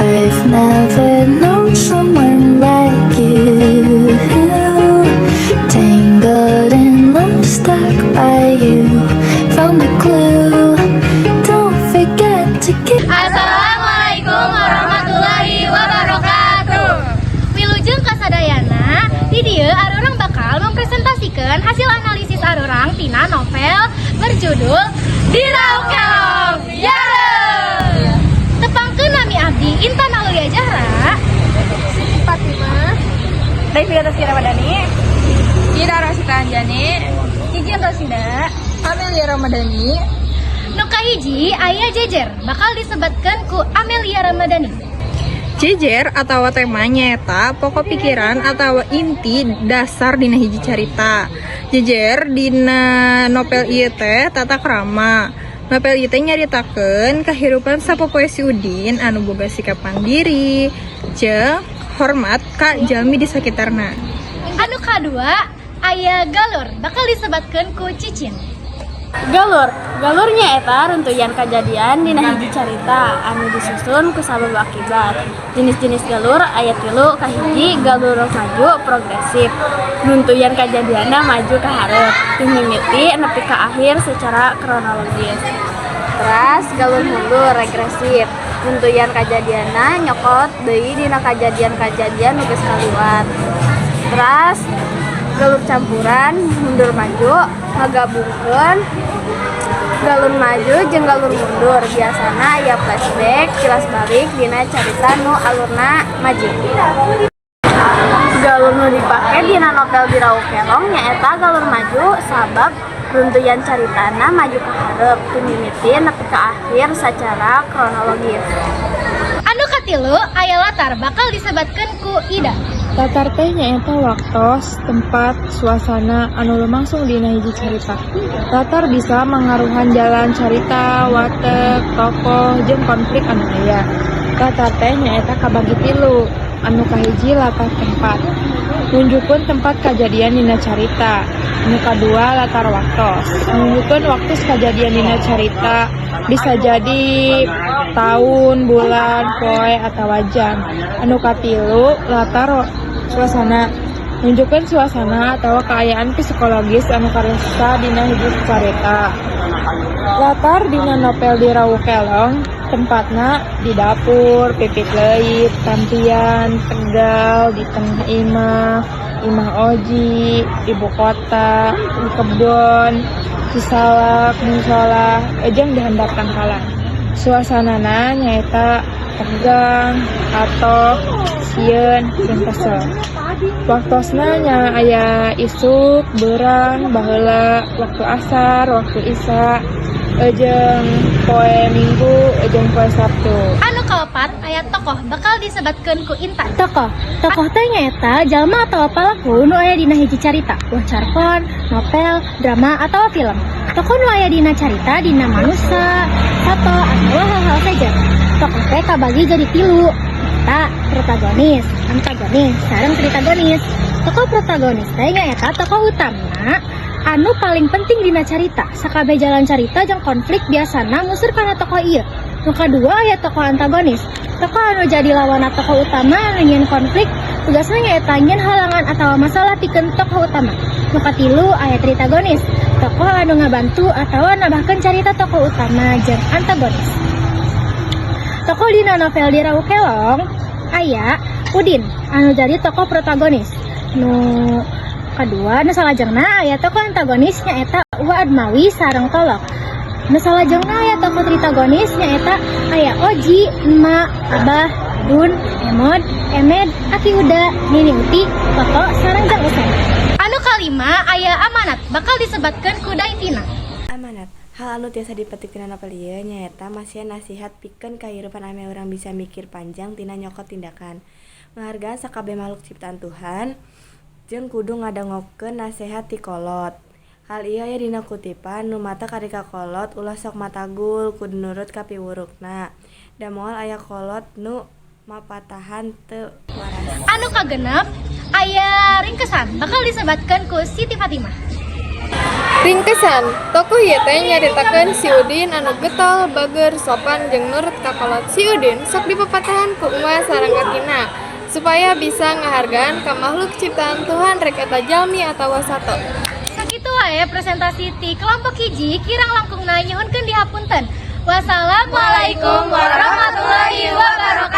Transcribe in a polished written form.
I've never known someone like you. Tangled in love, stuck by you. Found a clue. Don't forget to give. Assalamualaikum warahmatullahi wabarakatuh. Wilujeng kasadayana, di dieu arurang bakal mempresentasikan hasil analisis arurang tina novel berjudul Dirau Kelong Yare. Tepangkeun nami abdi Intan Aulia Zahra, Siti Fatimah, Devia Tasira Madani, Ira Rosita Anjani, Cijen Rosida, Amelia Ramadhani. nu kahiji aya jejer bakal disebutkan ku Amelia Ramadhani. Jejer atau tema nyaeta pokok pikiran atau inti dasar dina hiji carita. Jejer dina novel ieu teh tata krama. Novel ieu teh nyaritakeun kahirupan sapopoe si Udin anu boga sikap mandiri, jeung hormat ka jalmi di sakitarna. Anu kadua aya galur bakal disebutkan ku Cicin. Galur nyaeta runtuyan kajadian dina hiji carita anu disusun ku sabab akibat. Jenis-jenis galur aya 3 kahiji galur maju progresif. Runtuyan kajadianna maju ka hareup, mimiti nepi ka akhir secara kronologis. Teras galur mundur regresif. Runtuyan kajadianna nyokot deui dina kajadian-kajadian nu geus kaliwat. Teras galur campuran mundur maju ngagabungkeun galur maju jeung galur mundur, biasana aya flashback kilas balik dina carita nu alurna maju. Galur nu dipake dina novel Dirau Kelong nyaeta galur maju sabab runtuyan caritana maju ka hareup teu mimiti nepi ka akhir sacara kronologis. Anu katilu aya latar bakal disebutkan ku Ida. Latar teh nyaeta waktos, tempat, suasana anu lumangsung dina hiji carita. Latar bisa mengaruhan jalan carita, watek, tokoh, jeung konflik anu aya. Latar teh nyaeta kabagi 3. Anu kahiji latar tempat. Nunjukkeun tempat kajadian dina carita. Anu kadua latar waktos. Nunjukkeun waktu kajadian dina carita. Bisa jadi tahun, bulan, poe, atawa jam. Anu katilu latar suasana. Nunjukkeun suasana atawa kaayaan psikologis anu karesa dina hiji carita. Latar dina novel Dirau Kelong tempatna di dapur, pipit leuit, tantian, Tegal, di tengah imah oji, ibu kota, di kebon, Cisalak, musola, jeung di handap tangkalan. Suasanana nyaeta tegang, atoh, sieun, jeung kesel. Waktosna nya aya isuk, beurang, baheula, waktu asar, waktu isya, jeung poe Minggu, jeung poe Sabtu. Anu kaopat aya tokoh bakal disebutkan ku Intan. Tokoh teh nyaeta jalma atau pelaku nu aya dina hiji carita, carkon, novel, drama atawa film. Tokoh nu aya dina carita dina manusia, foto atawa hal-hal saja. Tokoh teh kabagi jadi 3. Eta protagonis, antagonis, sareng tritagonis. Tokoh protagonis teh nyaeta tokoh utama anu paling penting dina carita. Sakabeh jalan carita jeung konflik biasana ngusir kana tokoh ieu. Nu kadua aya tokoh antagonis. Tokoh anu jadi lawan tokoh utama anu nyieun konflik, tugasna nyaeta nyieun halangan atawa masalah pikeun tokoh utama. Nu katilu aya tritagonis. Tokoh anu ngabantu atawa nambahkeun carita tokoh utama jeung antagonis. Tokoh dina novel Dirau Kelong aya Udin anu jadi tokoh protagonis. Nu kadua nu salajengna aya tokoh antagonis nyaeta Uwa Admawi sareng Tolok. Nu salajengna aya tokoh tritagonis nyaeta aya Oji, Emak, Abah, Dun, Emod, Emed, Aki Uda, Nini Uti, Toto sareng Jang Usen. Anu kalima aya amanat bakal disebutkan ku Daitina. Amanat hal anu tiasa dipetik tina novel ieu nyaeta masih nasihat pikeun kahirupan ame urang bisa mikir panjang tina nyokot tindakan. Menghargaan sakabeh makhluk ciptaan Tuhan jeung kudu ngadangokeun nasehat ti kolot. Hal ieu aya dina kutipan nu mata karika kolot ulah sok matagul kudu nurut ka piwurukna. Da moal aya kolot nu mapatahan teu waras. Anu kagenep aya ringkesan bakal disebutkan ku Siti Fatimah. Ringkesan, tokoh ieu teh nyaritakeun si Udin anu getol, bager, sopan jeung nurut ka kolot. Si Udin sok dipepatahan ku Uma sareng katina supaya bisa ngahargaan ka makhluk ciptaan Tuhan rek eta jalmi atawa sato. Sakitu wae presentasi ti kelompok hiji kirang langkung nyuhunkeun dihapunten. Wassalamualaikum warahmatullahi wabarakatuh.